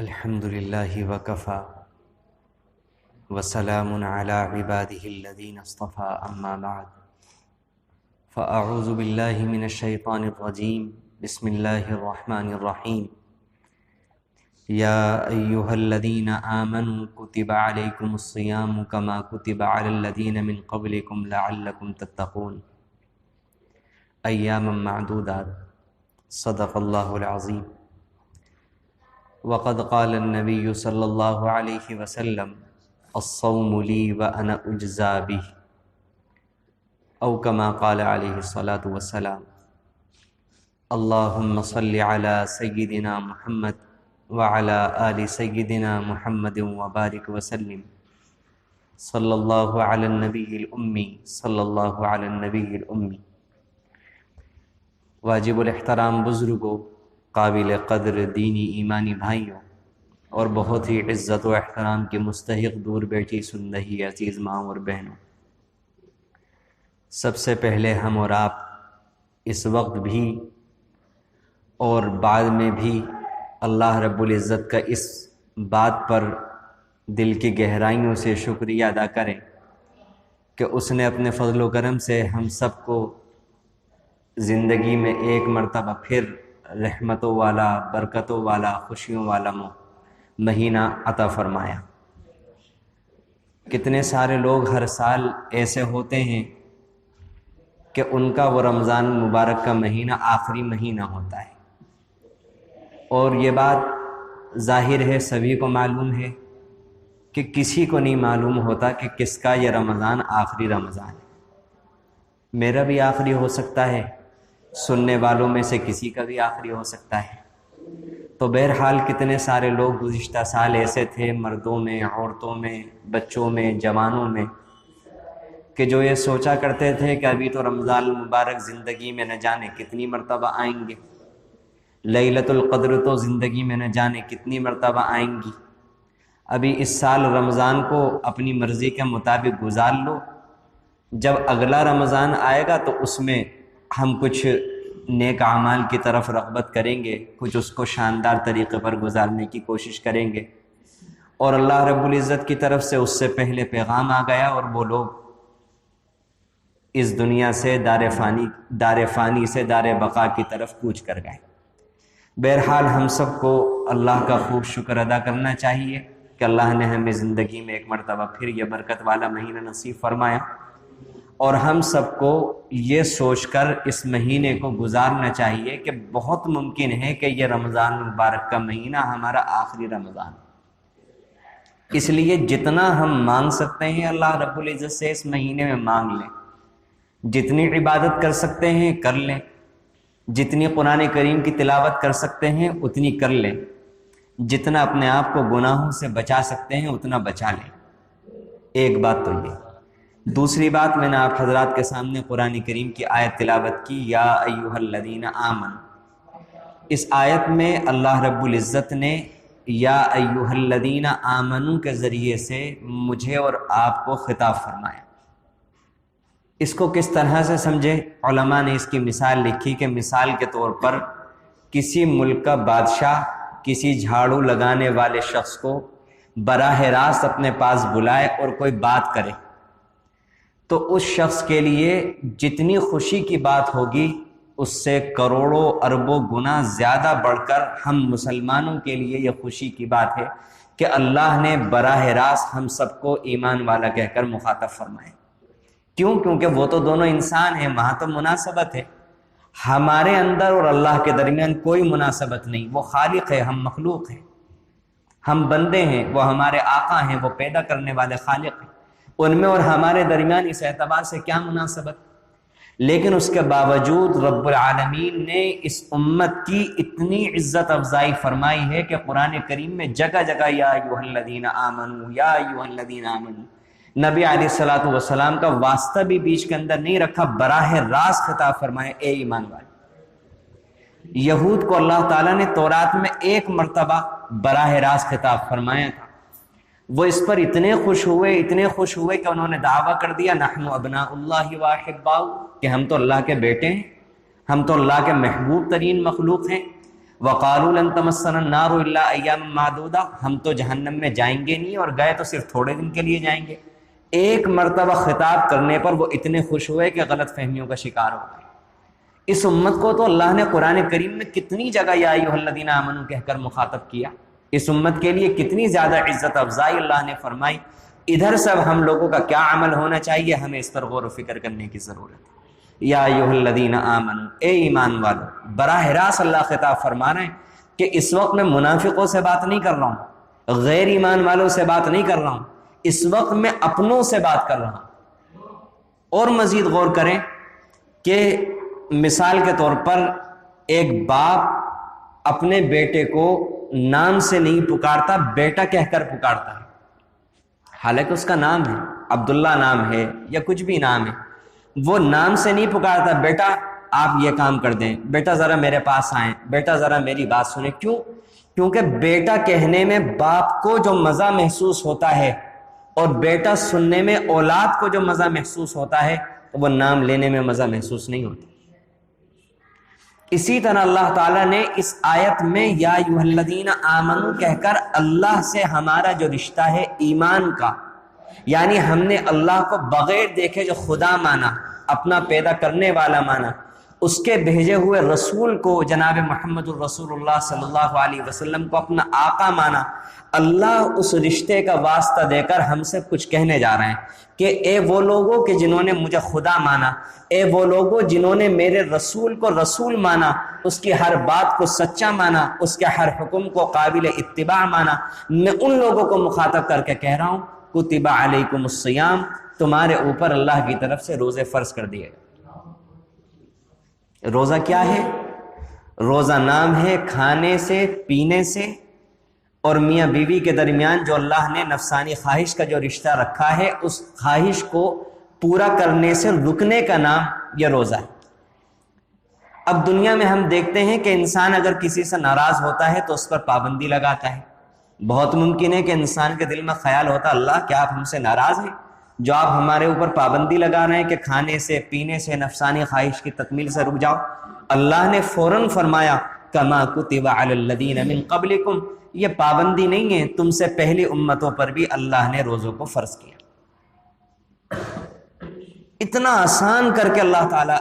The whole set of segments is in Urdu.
الحمد لله وكفى وسلام على عباده الذين اصطفى أما بعد فأعوذ بالله من الشيطان الرجيم بسم الله الرحمن الرحيم يا أيها الذين آمنوا كتب عليكم الصيام كما كتب على الذين من قبلكم لعلكم تتقون أياما معدودات صدق الله العظيم وقد قال النبي صلى الله عليه وسلم الصوم لي وأنا أجزى به أو كما قال عليه الصلاة والسلام اللهم صل على سيدنا محمد وعلى آل سيدنا محمد وبارك وسلم صلى الله على النبي الأمي صلى الله على النبي الأمي واجب الاحترام بزرگوں، قابل قدر دینی ایمانی بھائیوں اور بہت ہی عزت و احترام کے مستحق دور بیٹھی سن رہی عزیز ماں اور بہنوں، سب سے پہلے ہم اور آپ اس وقت بھی اور بعد میں بھی اللہ رب العزت کا اس بات پر دل کی گہرائیوں سے شکریہ ادا کریں کہ اس نے اپنے فضل و کرم سے ہم سب کو زندگی میں ایک مرتبہ پھر رحمتوں والا، برکتوں والا، خوشیوں والا مہینہ عطا فرمایا۔ کتنے سارے لوگ ہر سال ایسے ہوتے ہیں کہ ان کا وہ رمضان مبارک کا مہینہ آخری مہینہ ہوتا ہے، اور یہ بات ظاہر ہے سبھی کو معلوم ہے کہ کسی کو نہیں معلوم ہوتا کہ کس کا یہ رمضان آخری رمضان ہے۔ میرا بھی آخری ہو سکتا ہے، سننے والوں میں سے کسی کا بھی آخری ہو سکتا ہے۔ تو بہرحال کتنے سارے لوگ گزشتہ سال ایسے تھے، مردوں میں، عورتوں میں، بچوں میں، جوانوں میں، کہ جو یہ سوچا کرتے تھے کہ ابھی تو رمضان مبارک زندگی میں نہ جانے کتنی مرتبہ آئیں گے، لیلۃ القدر تو زندگی میں نہ جانے کتنی مرتبہ آئیں گی، ابھی اس سال رمضان کو اپنی مرضی کے مطابق گزار لو، جب اگلا رمضان آئے گا تو اس میں ہم کچھ نیک اعمال کی طرف رغبت کریں گے، کچھ اس کو شاندار طریقے پر گزارنے کی کوشش کریں گے۔ اور اللہ رب العزت کی طرف سے اس سے پہلے پیغام آ گیا اور وہ لوگ اس دنیا سے دار فانی سے دار بقا کی طرف کوچ کر گئے۔ بہرحال ہم سب کو اللہ کا خوب شکر ادا کرنا چاہیے کہ اللہ نے ہمیں زندگی میں ایک مرتبہ پھر یہ برکت والا مہینہ نصیب فرمایا، اور ہم سب کو یہ سوچ کر اس مہینے کو گزارنا چاہیے کہ بہت ممکن ہے کہ یہ رمضان مبارک کا مہینہ ہمارا آخری رمضان، اس لیے جتنا ہم مانگ سکتے ہیں اللہ رب العزت سے اس مہینے میں مانگ لیں، جتنی عبادت کر سکتے ہیں کر لیں، جتنی قرآن کریم کی تلاوت کر سکتے ہیں اتنی کر لیں، جتنا اپنے آپ کو گناہوں سے بچا سکتے ہیں اتنا بچا لیں۔ ایک بات تو یہ۔ دوسری بات، میں نے آپ حضرات کے سامنے قرآن کریم کی آیت تلاوت کی، یا ایھا الذین آمنوا۔ اس آیت میں اللہ رب العزت نے یا ایھا الذین آمنوا کے ذریعے سے مجھے اور آپ کو خطاب فرمایا۔ اس کو کس طرح سے سمجھے؟ علماء نے اس کی مثال لکھی کہ مثال کے طور پر کسی ملک کا بادشاہ کسی جھاڑو لگانے والے شخص کو براہ راست اپنے پاس بلائے اور کوئی بات کرے، تو اس شخص کے لیے جتنی خوشی کی بات ہوگی اس سے کروڑوں اربوں گنا زیادہ بڑھ کر ہم مسلمانوں کے لیے یہ خوشی کی بات ہے کہ اللہ نے براہ راست ہم سب کو ایمان والا کہہ کر مخاطب فرمائے۔ کیوں؟ کیونکہ وہ تو دونوں انسان ہیں، وہاں تو مناسبت ہے۔ ہمارے اندر اور اللہ کے درمیان کوئی مناسبت نہیں، وہ خالق ہے، ہم مخلوق ہیں، ہم بندے ہیں، وہ ہمارے آقا ہیں، وہ پیدا کرنے والے خالق ہیں، ان میں اور ہمارے درمیان اس اعتبار سے کیا مناسبت؟ لیکن اس کے باوجود رب العالمین نے اس امت کی اتنی عزت افزائی فرمائی ہے کہ قرآن کریم میں جگہ جگہ یا ایھا الذین آمنوا، یا ایھا الذین آمنوا، نبی علیہ الصلوۃ والسلام کا واسطہ بھی بیچ کے اندر نہیں رکھا، براہ راست خطاب فرمائے، اے ایمان والے۔ یہود کو اللہ تعالیٰ نے تورات میں ایک مرتبہ براہ راست خطاب فرمایا تھا، وہ اس پر اتنے خوش ہوئے کہ انہوں نے دعویٰ کر دیا نحن ابناء اللہ واحباؤہ، کہ ہم تو اللہ کے بیٹے ہیں، ہم تو اللہ کے محبوب ترین مخلوق ہیں۔ وقالوا لن تمسنا النار الا ایاما معدودہ، ہم تو جہنم میں جائیں گے نہیں، اور گئے تو صرف تھوڑے دن کے لیے جائیں گے۔ ایک مرتبہ خطاب کرنے پر وہ اتنے خوش ہوئے کہ غلط فہمیوں کا شکار ہو گئے۔ اس امت کو تو اللہ نے قرآن کریم میں کتنی جگہ یا ایھا الذین آمنوا کہہ کر مخاطب کیا، اس امت کے لیے کتنی زیادہ عزت افزائی اللہ نے فرمائی۔ ادھر سب ہم لوگوں کا کیا عمل ہونا چاہیے، ہمیں اس پر غور و فکر کرنے کی ضرورت ہے۔ یا ایھا الذین آمنوا، اے ایمان والو، براہ راست اللہ خطاب فرما رہے ہیں کہ اس وقت میں منافقوں سے بات نہیں کر رہا ہوں، غیر ایمان والوں سے بات نہیں کر رہا ہوں، اس وقت میں اپنوں سے بات کر رہا ہوں۔ اور مزید غور کریں کہ مثال کے طور پر ایک باپ اپنے بیٹے کو نام سے نہیں پکارتا، بیٹا کہہ کر پکارتا ہے، حالانکہ اس کا نام ہے، عبداللہ نام ہے یا کچھ بھی نام ہے، وہ نام سے نہیں پکارتا، بیٹا آپ یہ کام کر دیں، بیٹا ذرا میرے پاس آئیں، بیٹا ذرا میری بات سنیں۔ کیوں؟ کیونکہ بیٹا کہنے میں باپ کو جو مزہ محسوس ہوتا ہے اور بیٹا سننے میں اولاد کو جو مزہ محسوس ہوتا ہے وہ نام لینے میں مزہ محسوس نہیں ہوتا۔ اسی طرح اللہ تعالیٰ نے اس آیت میں یا ایھا الذین آمنوا کہہ کر اللہ سے ہمارا جو رشتہ ہے ایمان کا، یعنی ہم نے اللہ کو بغیر دیکھے جو خدا مانا، اپنا پیدا کرنے والا مانا، اس کے بھیجے ہوئے رسول کو جناب محمد الرسول اللہ صلی اللہ علیہ وسلم کو اپنا آقا مانا، اللہ اس رشتے کا واسطہ دے کر ہم سے کچھ کہنے جا رہے ہیں کہ اے وہ لوگوں کہ جنہوں نے مجھے خدا مانا، اے وہ لوگوں جنہوں نے میرے رسول کو رسول مانا، اس کی ہر بات کو سچا مانا، اس کے ہر حکم کو قابل اتباع مانا، میں ان لوگوں کو مخاطب کر کے کہہ رہا ہوں کتب علیکم الصیام، تمہارے اوپر اللہ کی طرف سے روزے فرض کر دیے گئے۔ روزہ کیا ہے؟ روزہ نام ہے کھانے سے، پینے سے اور میاں بیوی کے درمیان جو اللہ نے نفسانی خواہش کا جو رشتہ رکھا ہے، اس خواہش کو پورا کرنے سے رکنے کا نام یہ روزہ ہے۔ اب دنیا میں ہم دیکھتے ہیں کہ انسان اگر کسی سے ناراض ہوتا ہے تو اس پر پابندی لگاتا ہے۔ بہت ممکن ہے کہ انسان کے دل میں خیال ہوتا اللہ کیا آپ ہم سے ناراض ہیں جو آپ ہمارے اوپر پابندی لگا رہے ہیں کہ کھانے سے، پینے سے، نفسانی خواہش کی تکمیل سے رک جاؤ۔ اللہ نے فوراً فرمایا کما کتب علی الذین من قبلکم، یہ پابندی نہیں ہے، تم سے پہلی امتوں پر بھی اللہ نے روزوں کو فرض کیا۔ اتنا آسان کر کے اللہ تعالیٰ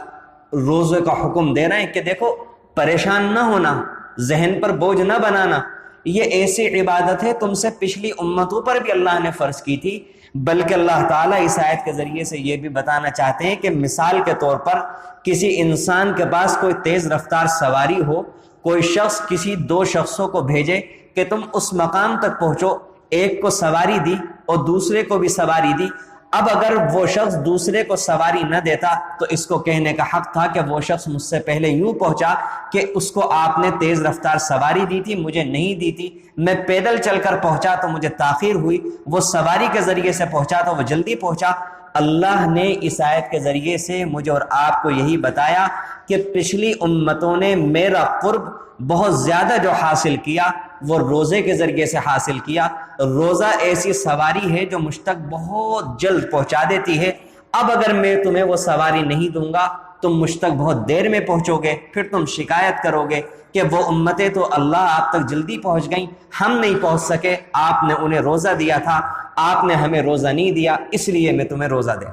روزے کا حکم دے رہے ہیں کہ دیکھو پریشان نہ ہونا، ذہن پر بوجھ نہ بنانا، یہ ایسی عبادت ہے تم سے پچھلی امتوں پر بھی اللہ نے فرض کی تھی۔ بلکہ اللہ تعالیٰ اس آیت کے ذریعے سے یہ بھی بتانا چاہتے ہیں کہ مثال کے طور پر کسی انسان کے پاس کوئی تیز رفتار سواری ہو، کوئی شخص کسی دو شخصوں کو بھیجے کہ تم اس مقام تک پہنچو، ایک کو سواری دی اور دوسرے کو بھی سواری دی۔ اب اگر وہ شخص دوسرے کو سواری نہ دیتا تو اس کو کہنے کا حق تھا کہ وہ شخص مجھ سے پہلے یوں پہنچا کہ اس کو آپ نے تیز رفتار سواری دی تھی، مجھے نہیں دی تھی، میں پیدل چل کر پہنچا تو مجھے تاخیر ہوئی، وہ سواری کے ذریعے سے پہنچا تو وہ جلدی پہنچا۔ اللہ نے اس آیت کے ذریعے سے مجھے اور آپ کو یہی بتایا کہ پچھلی امتوں نے میرا قرب بہت زیادہ جو حاصل کیا وہ روزے کے ذریعے سے حاصل کیا۔ روزہ ایسی سواری ہے جو مجھ تک بہت جلد پہنچا دیتی ہے۔ اب اگر میں تمہیں وہ سواری نہیں دوں گا تم مجھ تک بہت دیر میں پہنچو گے، پھر تم شکایت کرو گے کہ وہ امتیں تو اللہ آپ تک جلدی پہنچ گئیں، ہم نہیں پہنچ سکے، آپ نے انہیں روزہ دیا تھا، آپ نے ہمیں روزہ نہیں دیا، اس لیے میں تمہیں روزہ دے۔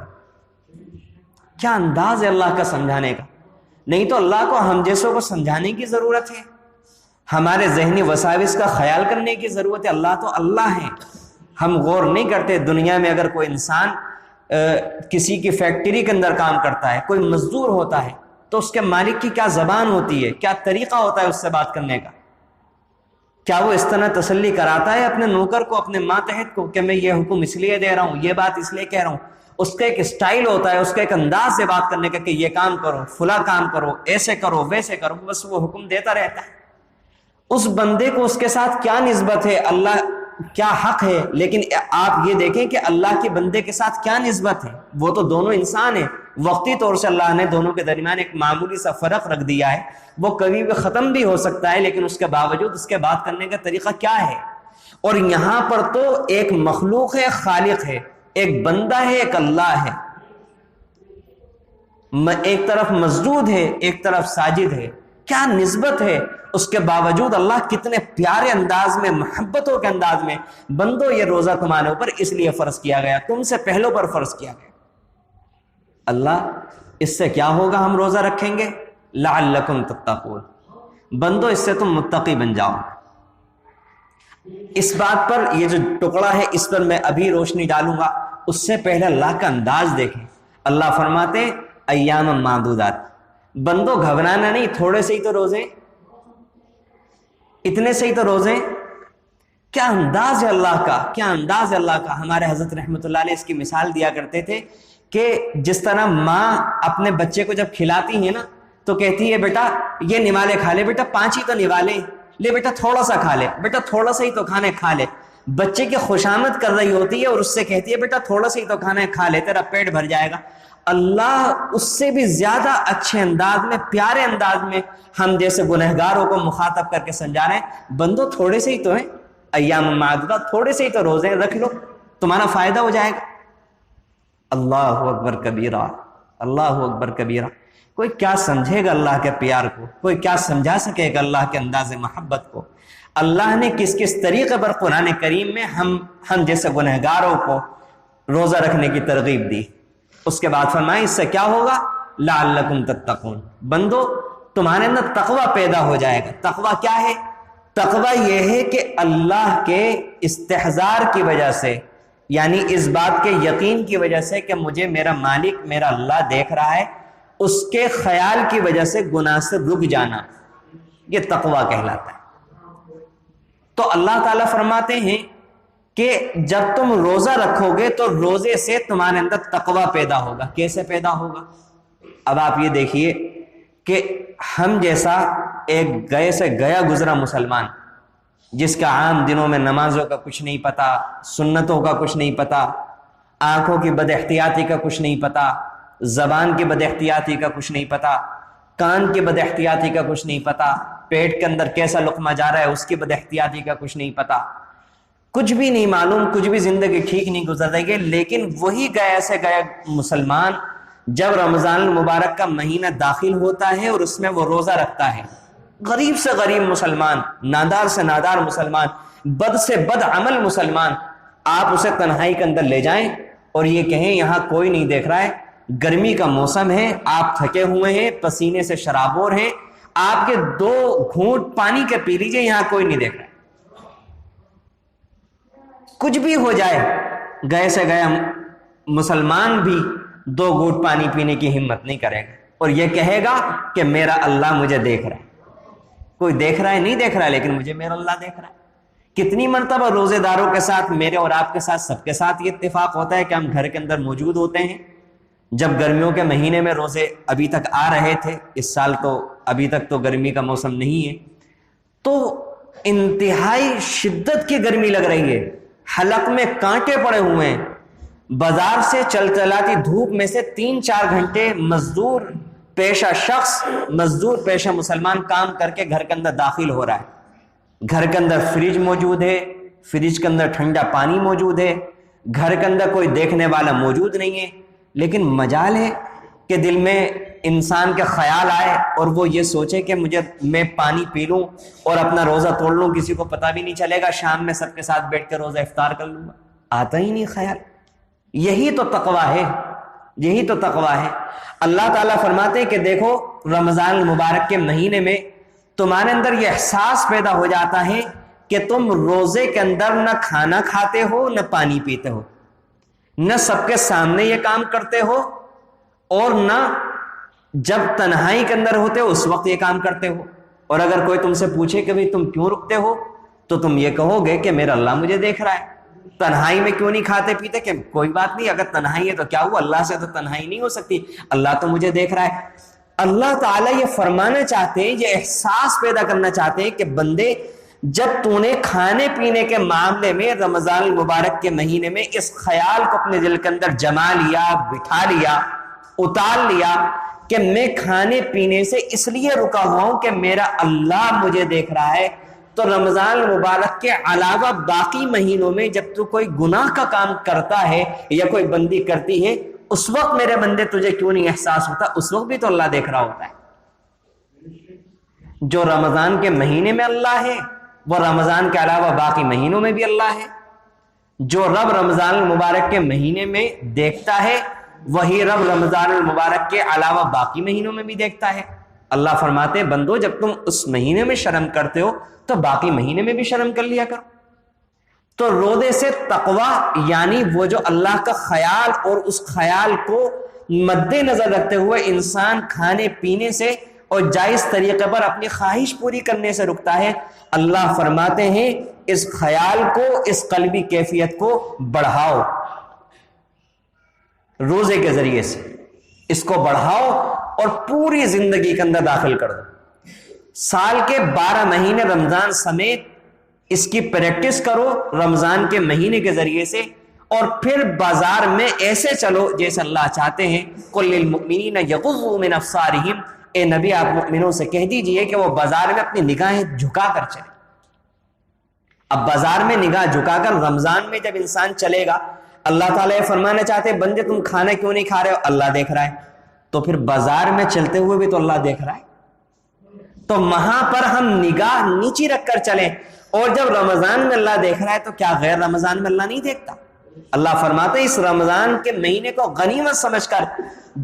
کیا انداز ہے اللہ کا سمجھانے کا! نہیں تو اللہ کو ہم جیسوں کو سمجھانے کی ضرورت ہے، ہمارے ذہنی وساوس کا خیال کرنے کی ضرورت ہے۔ اللہ تو اللہ ہے، ہم غور نہیں کرتے۔ دنیا میں اگر کوئی انسان کسی کی فیکٹری کے اندر کام کرتا ہے، کوئی مزدور ہوتا ہے، تو اس کے مالک کی کیا زبان ہوتی ہے، کیا طریقہ ہوتا ہے اس سے بات کرنے کا؟ کیا وہ اس طرح تسلی کراتا ہے اپنے نوکر کو، اپنے ماتحت کو کہ میں یہ حکم اس لیے دے رہا ہوں، یہ بات اس لیے کہہ رہا ہوں؟ اس کا ایک اسٹائل ہوتا ہے، اس کا ایک انداز سے بات کرنے کا کہ یہ کام کرو، فلاں کام کرو، ایسے کرو، ویسے کرو، بس وہ حکم دیتا رہتا ہے۔ اس بندے کو اس کے ساتھ کیا نسبت ہے، اللہ کیا حق ہے، لیکن آپ یہ دیکھیں کہ اللہ کے بندے کے ساتھ کیا نسبت ہے۔ وہ تو دونوں انسان ہیں، وقتی طور سے اللہ نے دونوں کے درمیان ایک معمولی سا فرق رکھ دیا ہے، وہ کبھی بھی ختم بھی ہو سکتا ہے، لیکن اس کے باوجود اس کے بات کرنے کا طریقہ کیا ہے۔ اور یہاں پر تو ایک مخلوق ہے، خالق ہے، ایک بندہ ہے، ایک اللہ ہے، ایک طرف مسجود ہے، ایک طرف ساجد ہے، کیا نسبت ہے، اس کے باوجود اللہ کتنے پیارے انداز میں، محبتوں کے انداز میں، بندو یہ روزہ تمہارے اوپر اس لیے فرض کیا گیا، تم سے پہلوں پر فرض کیا گیا۔ اللہ اس سے کیا ہوگا ہم روزہ رکھیں گے؟ لعلکم تتقون، بندو اس سے تم متقی بن جاؤ۔ اس بات پر یہ جو ٹکڑا ہے اس پر میں ابھی روشنی ڈالوں گا، اس سے پہلے اللہ کا انداز دیکھیں۔ اللہ فرماتے ایام معدودات، بندو گھبرانا نہیں، تھوڑے سے ہی تو روزے، اتنے سے ہی تو روزے۔ کیا انداز ہے اللہ کا، کیا انداز ہے اللہ کا۔ ہمارے حضرت رحمۃ اللہ علیہ اس کی مثال دیا کرتے تھے کہ جس طرح ماں اپنے بچے کو جب کھلاتی ہے نا تو کہتی ہے بیٹا یہ نوالے کھا لے، بیٹا 5 ہی تو نوالے، لے بیٹا تھوڑا سا کھا لے، بیٹا تھوڑا سا ہی تو کھانے کھا لے۔ بچے کی خوشامد کر رہی ہوتی ہے اور اس سے کہتی ہے بیٹا تھوڑا سا ہی تو کھانا کھا لے، تیرا پیٹ بھر جائے گا۔ اللہ اس سے بھی زیادہ اچھے انداز میں، پیارے انداز میں ہم جیسے گنہگاروں کو مخاطب کر کے سمجھا رہے ہیں، بندو تھوڑے سے ہی تو ہیں، ایام معدودات، تھوڑے سے ہی تو روزے رکھ لو، تمہارا فائدہ ہو جائے گا۔ اللہ اکبر کبیرہ، اللہ اکبر کبیرہ۔ کوئی کیا سمجھے گا اللہ کے پیار کو، کوئی کیا سمجھا سکے گا اللہ کے انداز محبت کو۔ اللہ نے کس کس طریقے پر قرآن کریم میں ہم جیسے گنہگاروں کو روزہ رکھنے کی ترغیب دی۔ اس کے بعد فرمائیں اس سے کیا ہوگا؟ لعلکم تتقون، بندو تمہارے اندر تقوی پیدا ہو جائے گا۔ تقوی کیا ہے؟ تقوی یہ ہے کہ اللہ کے استحضار کی وجہ سے، یعنی اس بات کے یقین کی وجہ سے کہ مجھے میرا مالک، میرا اللہ دیکھ رہا ہے، اس کے خیال کی وجہ سے گناہ سے رک جانا، یہ تقوی کہلاتا ہے۔ تو اللہ تعالیٰ فرماتے ہیں کہ جب تم روزہ رکھو گے تو روزے سے تمہارے اندر تقوی پیدا ہوگا۔ کیسے پیدا ہوگا؟ اب آپ یہ دیکھیے کہ ہم جیسا ایک گئے سے گیا گزرا مسلمان، جس کا عام دنوں میں نمازوں کا کچھ نہیں پتا، سنتوں کا کچھ نہیں پتا، آنکھوں کی بد احتیاطی کا کچھ نہیں پتا، زبان کی بد احتیاطی کا کچھ نہیں پتا، کان کی بد احتیاطی کا کچھ نہیں پتا، پیٹ کے اندر کیسا لقمہ جا رہا ہے اس کی بد احتیاطی کا کچھ نہیں پتا، کچھ بھی نہیں معلوم، کچھ بھی زندگی ٹھیک نہیں گزر رہی ہے۔ لیکن وہی گیا سے گیا مسلمان جب رمضان المبارک کا مہینہ داخل ہوتا ہے اور اس میں وہ روزہ رکھتا ہے، غریب سے غریب مسلمان، نادار سے نادار مسلمان، بد سے بد عمل مسلمان، آپ اسے تنہائی کے اندر لے جائیں اور یہ کہیں یہاں کوئی نہیں دیکھ رہا ہے، گرمی کا موسم ہے، آپ تھکے ہوئے ہیں، پسینے سے شرابور ہیں، آپ کے 2 گھونٹ پانی کے پی لیجئے، یہاں کوئی نہیں دیکھ رہا ہے۔ کچھ بھی ہو جائے، گئے سے گیا مسلمان بھی 2 گھونٹ پانی پینے کی ہمت نہیں کرے گا اور یہ کہے گا کہ میرا اللہ مجھے دیکھ رہا ہے۔ کوئی دیکھ رہا ہے نہیں دیکھ رہا ہے، لیکن مجھے میرا اللہ دیکھ رہا ہے۔ کتنی مرتبہ روزے داروں کے ساتھ، میرے اور آپ کے ساتھ، سب کے ساتھ یہ اتفاق ہوتا ہے کہ ہم گھر کے اندر موجود ہوتے ہیں جب گرمیوں کے مہینے میں روزے ابھی تک آ رہے تھے، اس سال تو ابھی تک تو گرمی کا موسم نہیں ہے، تو انتہائی شدت کی گرمی لگ رہی ہے، حلق میں کانٹے پڑے ہوئے ہیں، بازار سے چل چلاتی دھوپ میں سے 3-4 گھنٹے مزدور پیشہ شخص، مزدور پیشہ مسلمان کام کر کے گھر کے اندر داخل ہو رہا ہے۔ گھر کے اندر فریج موجود ہے، فریج کے اندر ٹھنڈا پانی موجود ہے، گھر کے اندر کوئی دیکھنے والا موجود نہیں ہے، لیکن مجال ہے کہ دل میں انسان کے خیال آئے اور وہ یہ سوچے کہ میں پانی پی لوں اور اپنا روزہ توڑ لوں، کسی کو پتہ بھی نہیں چلے گا، شام میں سب کے ساتھ بیٹھ کے روزہ افطار کر لوں گا۔ آتا ہی نہیں خیال۔ یہی تو تقویٰ ہے، یہی تو تقویٰ ہے۔ اللہ تعالیٰ فرماتے ہیں کہ دیکھو رمضان المبارک کے مہینے میں تمہارے اندر یہ احساس پیدا ہو جاتا ہے کہ تم روزے کے اندر نہ کھانا کھاتے ہو نہ پانی پیتے ہو، نہ سب کے سامنے یہ کام کرتے ہو اور نہ جب تنہائی کے اندر ہوتے ہو اس وقت یہ کام کرتے ہو۔ اور اگر کوئی تم سے پوچھے کہ بھئی تم کیوں رکتے ہو تو تم یہ کہو گے کہ میرا اللہ مجھے دیکھ رہا ہے۔ تنہائی میں کیوں نہیں کھاتے پیتے؟ کہ کوئی بات نہیں، اگر تنہائی ہے تو کیا ہوا، اللہ سے تو تنہائی نہیں ہو سکتی، اللہ تو مجھے دیکھ رہا ہے۔ اللہ تعالیٰ یہ فرمانا چاہتے ہیں، یہ احساس پیدا کرنا چاہتے ہیں کہ بندے جب تو نے کھانے پینے کے معاملے میں رمضان المبارک کے مہینے میں اس خیال کو اپنے دل کے اندر جما لیا، بٹھا لیا، اتار لیا کہ میں کھانے پینے سے اس لیے رکا ہوا ہوں کہ میرا اللہ مجھے دیکھ رہا ہے، تو رمضان المبارک کے علاوہ باقی مہینوں میں جب تو کوئی گناہ کا کام کرتا ہے یا کوئی بندی کرتی ہے، اس وقت میرے بندے تجھے کیوں نہیں احساس ہوتا؟ اس وقت بھی تو اللہ دیکھ رہا ہوتا ہے۔ جو رمضان کے مہینے میں اللہ ہے وہ رمضان کے علاوہ باقی مہینوں میں بھی اللہ ہے. جو رب رمضان المبارک کے مہینے میں دیکھتا ہے وہی رب رمضان المبارک کے علاوہ باقی مہینوں میں بھی دیکھتا ہے. اللہ فرماتے ہیں بندو جب تم اس مہینے میں شرم کرتے ہو تو باقی مہینے میں بھی شرم کر لیا کرو. تو روزے سے تقوی یعنی وہ جو اللہ کا خیال اور اس خیال کو مد نظر رکھتے ہوئے انسان کھانے پینے سے اور جائز طریقے پر اپنی خواہش پوری کرنے سے رکتا ہے. اللہ فرماتے ہیں اس خیال کو، اس قلبی کیفیت کو بڑھاؤ روزے کے ذریعے سے، اس کو بڑھاؤ اور پوری زندگی کے اندر داخل کر دو. سال کے 12 مہینے رمضان سمیت اس کی پریکٹس کرو رمضان کے مہینے کے ذریعے سے، اور پھر بازار میں ایسے چلو جیسے اللہ چاہتے ہیں. قل للمؤمنین یغضوا من ابصارہم، اے نبی آپ مؤمنوں سے کہہ دیجئے کہ وہ بازار میں اپنی نگاہیں جھکا کر چلے. اب بازار میں نگاہ جھکا کر رمضان میں جب انسان چلے گا، اللہ تعالیٰ فرمانا چاہتے ہیں بندے تم کھانا کیوں نہیں کھا رہے ہو؟ اللہ دیکھ رہا ہے. تو پھر بازار میں چلتے ہوئے بھی تو اللہ دیکھ رہا ہے. تو وہاں پر ہم نگاہ نیچی رکھ کر چلیں. اور جب رمضان میں اللہ دیکھ رہا ہے تو کیا غیر رمضان میں اللہ نہیں دیکھتا؟ اللہ فرماتے ہیں اس رمضان کے مہینے کو غنیمت سمجھ کر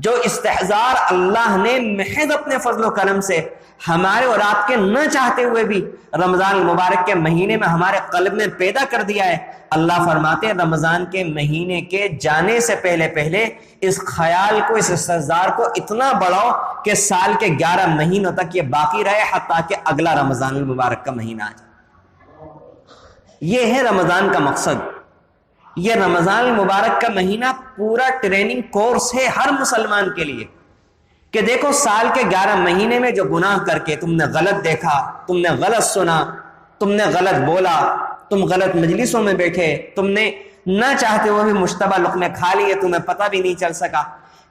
جو استحضار اللہ نے محض اپنے فضل و کرم سے ہمارے اور آپ کے نہ چاہتے ہوئے بھی رمضان المبارک کے مہینے میں ہمارے قلب میں پیدا کر دیا ہے، اللہ فرماتے ہیں رمضان کے مہینے کے جانے سے پہلے اس خیال کو، اس استحضار کو اتنا بڑھاؤ کہ سال کے 11 مہینوں تک یہ باقی رہے حتیٰ کہ اگلا رمضان المبارک کا مہینہ آ جائے. یہ ہے رمضان کا مقصد. یہ رمضان المبارک کا مہینہ پورا ٹریننگ کورس ہے ہر مسلمان کے لیے کہ دیکھو سال کے 11 مہینے میں جو گناہ کر کے تم نے غلط دیکھا، تم نے غلط سنا، تم نے غلط بولا، تم غلط مجلسوں میں بیٹھے، تم نے نہ چاہتے ہوئے بھی مشتبہ لقمے کھا لیے، تمہیں پتہ بھی نہیں چل سکا.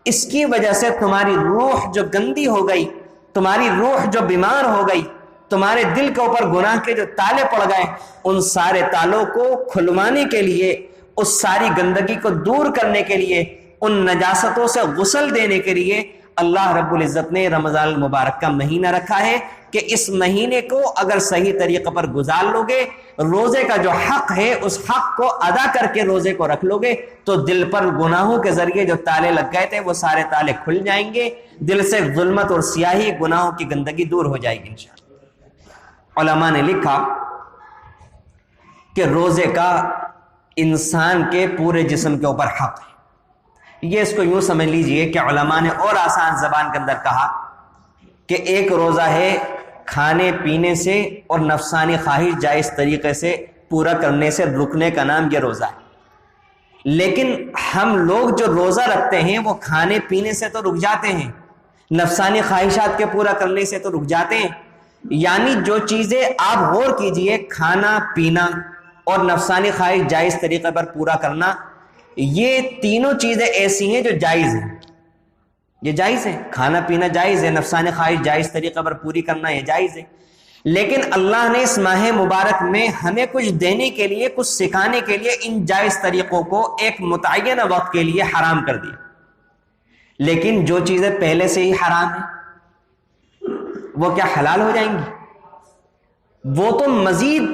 اس کی وجہ سے تمہاری روح جو گندی ہو گئی، تمہاری روح جو بیمار ہو گئی، تمہارے دل کے اوپر گناہ کے جو تالے پڑ گئے، ان سارے تالوں کو کھلوانے کے لیے، اس ساری گندگی کو دور کرنے کے لیے، ان نجاستوں سے غسل دینے کے لیے اللہ رب العزت نے رمضان المبارک کا مہینہ رکھا ہے کہ اس مہینے کو اگر صحیح طریقے پر گزار لو گے، روزے کا جو حق ہے اس حق کو ادا کر کے روزے کو رکھ لو گے تو دل پر گناہوں کے ذریعے جو تالے لگ گئے تھے وہ سارے تالے کھل جائیں گے. دل سے ظلمت اور سیاہی، گناہوں کی گندگی دور ہو جائے گی انشاءاللہ. علماء نے لکھا کہ روزے کا انسان کے پورے جسم کے اوپر حق ہے. یہ اس کو یوں سمجھ لیجئے کہ علماء نے اور آسان زبان کے اندر کہا کہ ایک روزہ ہے کھانے پینے سے اور نفسانی خواہش جائز طریقے سے پورا کرنے سے رکنے کا نام یہ روزہ ہے. لیکن ہم لوگ جو روزہ رکھتے ہیں وہ کھانے پینے سے تو رک جاتے ہیں، نفسانی خواہشات کے پورا کرنے سے تو رک جاتے ہیں. یعنی جو چیزیں آپ غور کیجئے، کھانا پینا اور نفسانی خواہش جائز طریقے پر پورا کرنا، یہ تینوں چیزیں ایسی ہیں جو جائز ہیں. یہ جائز ہے، کھانا پینا جائز ہے، نفسانی خواہش جائز طریقے پر پوری کرنا یہ جائز ہے. لیکن اللہ نے اس ماہ مبارک میں ہمیں کچھ دینے کے لیے، کچھ سکھانے کے لیے ان جائز طریقوں کو ایک متعینہ وقت کے لیے حرام کر دیا. لیکن جو چیزیں پہلے سے ہی حرام ہیں وہ کیا حلال ہو جائیں گی؟ وہ تو مزید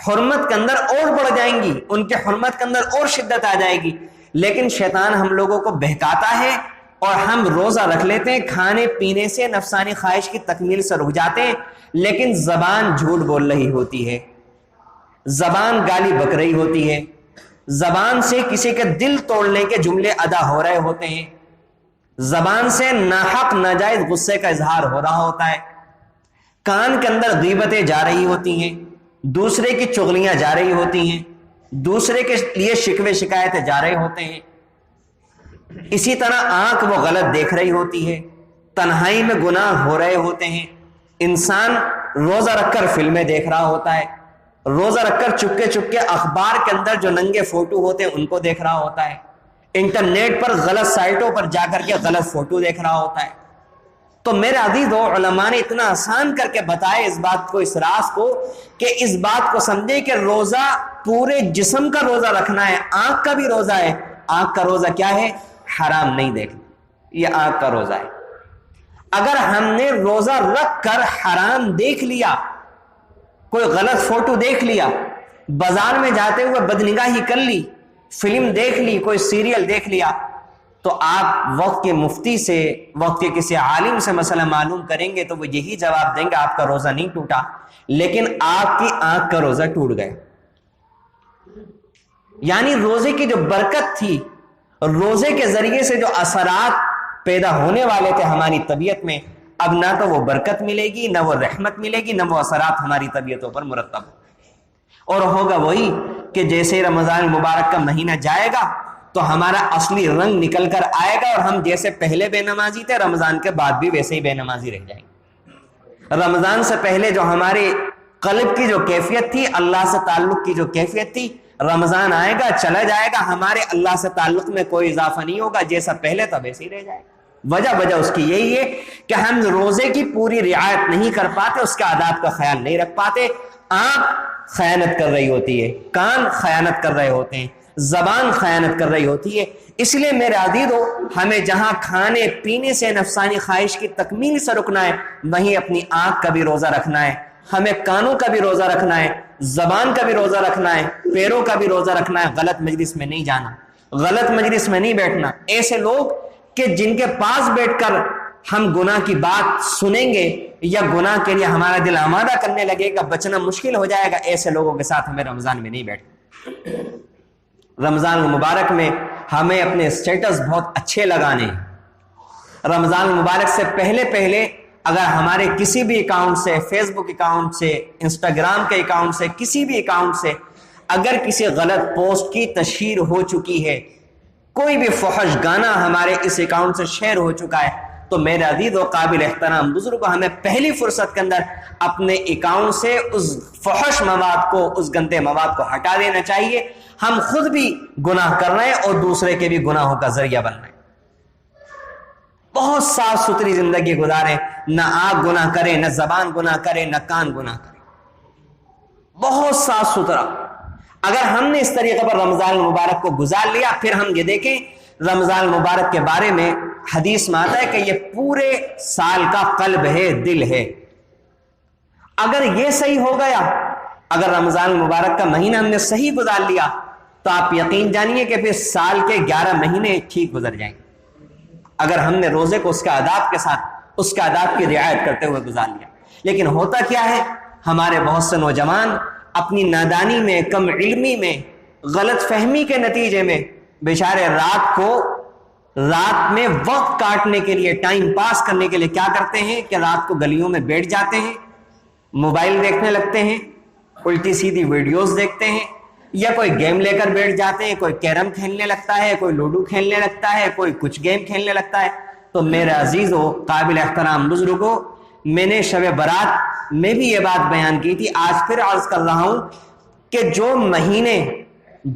حرمت کے اندر اور بڑھ جائیں گی، ان کے حرمت کے اندر اور شدت آ جائے گی. لیکن شیطان ہم لوگوں کو بہکاتا ہے اور ہم روزہ رکھ لیتے ہیں، کھانے پینے سے نفسانی خواہش کی تکمیل سے رک جاتے ہیں، لیکن زبان جھوٹ بول رہی ہوتی ہے، زبان گالی بک رہی ہوتی ہے، زبان سے کسی کے دل توڑنے کے جملے ادا ہو رہے ہوتے ہیں، زبان سے ناحق ناجائز غصے کا اظہار ہو رہا ہوتا ہے، کان کے اندر غیبتیں جا رہی ہوتی ہیں، دوسرے کی چغلیاں جا رہی ہوتی ہیں، دوسرے کے لیے شکوے شکایتیں جا رہے ہوتے ہیں. اسی طرح آنکھ وہ غلط دیکھ رہی ہوتی ہے، تنہائی میں گناہ ہو رہے ہوتے ہیں. انسان روزہ رکھ کر فلمیں دیکھ رہا ہوتا ہے، روزہ رکھ کر چپکے چپکے اخبار کے اندر جو ننگے فوٹو ہوتے ہیں ان کو دیکھ رہا ہوتا ہے، انٹرنیٹ پر غلط سائٹوں پر جا کر کے غلط فوٹو دیکھ رہا ہوتا ہے. تو میرے عزیزو، علماء نے اتنا آسان کر کے بتائے اس بات کو، اس راز کو، کہ اس بات کو سمجھے کہ روزہ پورے جسم کا روزہ رکھنا ہے. آنکھ کا بھی روزہ ہے. آنکھ کا روزہ کیا ہے؟ حرام نہیں دیکھنا، یہ آنکھ کا روزہ ہے. اگر ہم نے روزہ رکھ کر حرام دیکھ لیا، کوئی غلط فوٹو دیکھ لیا، بازار میں جاتے ہوئے بدنگاہی کر لی، فلم دیکھ لی، کوئی سیریل دیکھ لیا، تو آپ وقت کے مفتی سے، وقت کے کسی عالم سے مسئلہ معلوم کریں گے تو وہ یہی جواب دیں گے آپ کا روزہ نہیں ٹوٹا، لیکن آپ کی آنکھ کا روزہ ٹوٹ گیا۔ یعنی روزے کی جو برکت تھی، روزے کے ذریعے سے جو اثرات پیدا ہونے والے تھے ہماری طبیعت میں، اب نہ تو وہ برکت ملے گی، نہ وہ رحمت ملے گی، نہ وہ اثرات ہماری طبیعتوں پر مرتب ہو، اور ہوگا وہی کہ جیسے رمضان المبارک کا مہینہ جائے گا تو ہمارا اصلی رنگ نکل کر آئے گا، اور ہم جیسے پہلے بے نمازی تھے رمضان کے بعد بھی ویسے ہی بے نمازی رہ جائیں گے۔ رمضان سے پہلے جو ہمارے قلب کی جو کیفیت تھی، اللہ سے تعلق کی جو کیفیت تھی، رمضان آئے گا چلا جائے گا، ہمارے اللہ سے تعلق میں کوئی اضافہ نہیں ہوگا، جیسا پہلے تھا ویسے ہی رہ جائے گا۔ وجہ اس کی یہی ہے کہ ہم روزے کی پوری رعایت نہیں کر پاتے، اس کے آداب کا خیال نہیں رکھ پاتے۔ آنکھ خیانت کر رہی ہوتی ہے، کان خیانت کر رہے ہوتے ہیں، زبان خیانت کر رہی ہوتی ہے۔ اس لیے میرے عزیزو، ہمیں جہاں کھانے پینے سے نفسانی خواہش کی تکمیل سے رکنا ہے، وہیں اپنی آنکھ کا بھی روزہ رکھنا ہے، ہمیں کانوں کا بھی روزہ رکھنا ہے، زبان کا بھی روزہ رکھنا ہے، پیروں کا بھی روزہ رکھنا ہے۔ غلط مجلس میں نہیں جانا، غلط مجلس میں نہیں بیٹھنا۔ ایسے لوگ کہ جن کے پاس بیٹھ کر ہم گناہ کی بات سنیں گے یا گناہ کے لیے ہمارا دل آمادہ کرنے لگے گا، بچنا مشکل ہو جائے گا، ایسے لوگوں کے ساتھ ہمیں رمضان میں نہیں بیٹھنا۔ رمضان المبارک میں ہمیں اپنے سٹیٹس بہت اچھے لگانے ہیں۔ رمضان المبارک سے پہلے اگر ہمارے کسی بھی اکاؤنٹ سے، فیس بک اکاؤنٹ سے، انسٹاگرام کے اکاؤنٹ سے، کسی بھی اکاؤنٹ سے اگر کسی غلط پوسٹ کی تشہیر ہو چکی ہے، کوئی بھی فحش گانا ہمارے اس اکاؤنٹ سے شیئر ہو چکا ہے، تو میرے عزیز و قابل احترام بزرگ کو ہمیں پہلی فرصت کے اندر اپنے اکاؤنٹ سے اس فحش مواد کو، اس گندے مواد کو ہٹا دینا چاہیے۔ ہم خود بھی گناہ کر رہے ہیں اور دوسرے کے بھی گناہوں کا ذریعہ بن رہے ہیں۔ بہت صاف ستھری زندگی گزارے، نہ آنکھ گناہ کرے، نہ زبان گناہ کرے، نہ کان گناہ کرے، بہت صاف ستھرا۔ اگر ہم نے اس طریقے پر رمضان المبارک کو گزار لیا، پھر ہم یہ دیکھیں رمضان المبارک کے بارے میں حدیث میں آتا ہے کہ یہ پورے سال کا قلب ہے، دل ہے۔ اگر یہ صحیح ہو گیا، اگر رمضان المبارک کا مہینہ ہم نے صحیح گزار لیا، تو آپ یقین جانیے کہ پھر سال کے 11 مہینے ٹھیک گزر جائیں گے، اگر ہم نے روزے کو اس کے آداب کے ساتھ، اس کے آداب کی رعایت کرتے ہوئے گزار لیا۔ لیکن ہوتا کیا ہے، ہمارے بہت سے نوجوان اپنی نادانی میں، کم علمی میں، غلط فہمی کے نتیجے میں بیچارے رات میں وقت کاٹنے کے لیے، ٹائم پاس کرنے کے لیے کیا کرتے ہیں کہ رات کو گلیوں میں بیٹھ جاتے ہیں، موبائل دیکھنے لگتے ہیں، الٹی سیدھی ویڈیوز دیکھتے ہیں، یا کوئی گیم لے کر بیٹھ جاتے ہیں، کوئی کیرم کھیلنے لگتا ہے، کوئی لوڈو کھیلنے لگتا ہے، کوئی کچھ گیم کھیلنے لگتا ہے۔ تو میرے عزیزو، قابل احترام بزرگوں، میں نے شب برات میں بھی یہ بات بیان کی تھی، آج پھر عرض کر رہا ہوں کہ جو مہینے،